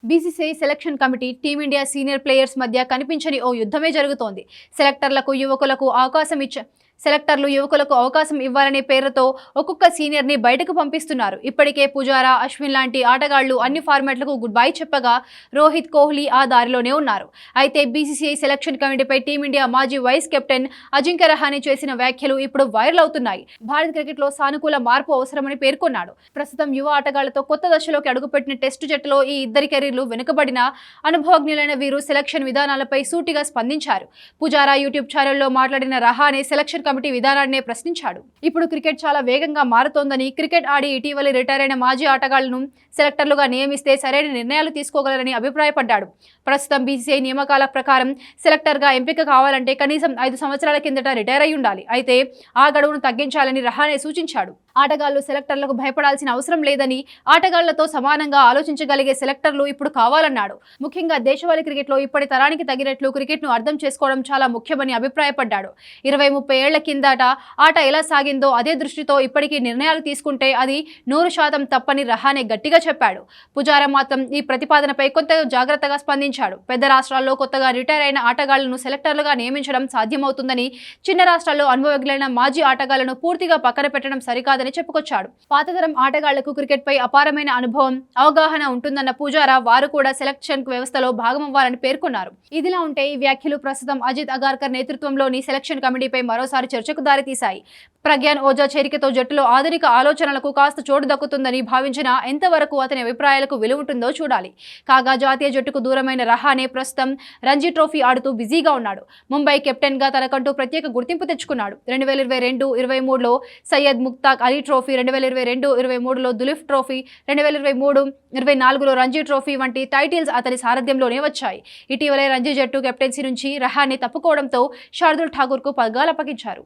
BCCI selection committee team India senior players మధ్య కనిపించని ఓ యుద్ధమే జరుగుతోంది. సెలెక్టర్లు యువకులకు అవకాశం ఇవ్వాలనే పేరుతో ఒక్కొక్క సీనియర్ని బయటకు పంపిస్తున్నారు. ఇప్పటికే పుజారా, అశ్విన్ లాంటి ఆటగాళ్లు అన్ని ఫార్మాట్లకు గుడ్ బై చెప్పగా రోహిత్, కోహ్లీ ఆ దారిలోనే ఉన్నారు. అయితే బీసీసీఐ సెలక్షన్ కమిటీపై టీమిండియా మాజీ వైస్ కెప్టెన్ అజింక్య రహానే చేసిన వ్యాఖ్యలు ఇప్పుడు వైరల్ అవుతున్నాయి. భారత క్రికెట్లో సానుకూల మార్పు అవసరమని పేర్కొన్నాడు. ప్రస్తుతం యువ ఆటగాళ్లతో కొత్త దశలోకి అడుగుపెట్టిన టెస్టు జట్టులో ఈ ఇద్దరి కెరీర్లు వెనుకబడిన అనుభవజ్ఞులైన వీరు సెలక్షన్ విధానాలపై సూటిగా స్పందించారు. పుజారా యూట్యూబ్ ఛానల్లో మాట్లాడిన రహానే సెలక్షన్ కమిటీ విధానాన్ని ప్రశ్నించాడు. ఇప్పుడు క్రికెట్ చాలా వేగంగా మారుతోందని, క్రికెట్ ఆడి ఇటీవల రిటైర్ అయిన మాజీ ఆటగాళ్లను సెలెక్టర్లుగా నియమిస్తే సరైన నిర్ణయాలు తీసుకోగలరని అభిప్రాయపడ్డాడు. ప్రస్తుతం బీసీసీఐ నియామకాల ప్రకారం సెలెక్టర్గా ఎంపిక కావాలంటే కనీసం 5 సంవత్సరాల కిందట రిటైర్ అయి ఉండాలి. అయితే ఆ గడువును తగ్గించాలని రహానే సూచించాడు. ఆటగాళ్లు సెలెక్టర్లకు భయపడాల్సిన అవసరం లేదని, ఆటగాళ్లతో సమానంగా ఆలోచించగలిగే సెలెక్టర్లు ఇప్పుడు కావాలన్నాడు. ముఖ్యంగా దేశవాళీ క్రికెట్లో ఇప్పటి తరానికి తగినట్లు క్రికెట్ను అర్థం చేసుకోవడం చాలా ముఖ్యమని అభిప్రాయపడ్డాడు. 20-30 ఏళ్ల కిందట ఆట ఎలా సాగిందో అదే దృష్టితో ఇప్పటికీ నిర్ణయాలు తీసుకుంటే అది 100% తప్పని రహానే గట్టిగా చెప్పాడు. పుజారా మాత్రం ఈ ప్రతిపాదనపై కొంత జాగ్రత్తగా స్పందించాడు. పెద్ద రాష్ట్రాల్లో కొత్తగా రిటైర్ అయిన ఆటగాళ్లను సెలెక్టర్లుగా నియమించడం సాధ్యమవుతుందని, చిన్న రాష్ట్రాల్లో అనుభవజ్ఞులైన మాజీ ఆటగాళ్లను పూర్తిగా పక్కన పెట్టడం సరికాదని చెప్పుకొచ్చాడు. పాతతరం ఆటగాళ్లకు క్రికెట్ పై అపారమైన అనుభవం, అవగాహన ఉంటుందన్న పుజారా వారు కూడా సెలక్షన్ వ్యవస్థలో భాగమవ్వాలని పేర్కొన్నారు. ఇదిలా ఉంటే ఈ వ్యాఖ్యలు ప్రస్తుతం అజిత్ అగార్కర్ నేతృత్వంలోని సెలక్షన్ కమిటీపై మరోసారి చర్చకు దారితీశాయి. ప్రగ్యాన్ ఓజా చేరికతో జట్టులో ఆధునిక ఆలోచనలకు కాస్త చోటు దక్కుతుందని భావించినా ఎంతవరకు అతని అభిప్రాయాలకు విలువ ఉంటుందో చూడాలి. కాగా జాతీయ జట్టుకు దూరమైన రహానే ప్రస్తుతం రంజీ ట్రోఫీ ఆడుతూ బిజీగా ఉన్నాడు. ముంబై కెప్టెన్ గా తనకంటూ ప్రత్యేక గుర్తింపు తెచ్చుకున్నాడు. 2022-23లో సయ్యద్ ముక్తాక్ అలీ ట్రోఫీ, 2022-23లో దులీప్ ట్రోఫీ, 2023-24లో రంజీ ట్రోఫీ వంటి టైటిల్స్ అతని సారథ్యంలోనే వచ్చాయి. ఇటీవలే రంజీ జట్టు కెప్టెన్సీ నుంచి రహానే తప్పుకోవడంతో శార్దుల్ ఠాకూర్కు పగ్గాలప్పగించారు.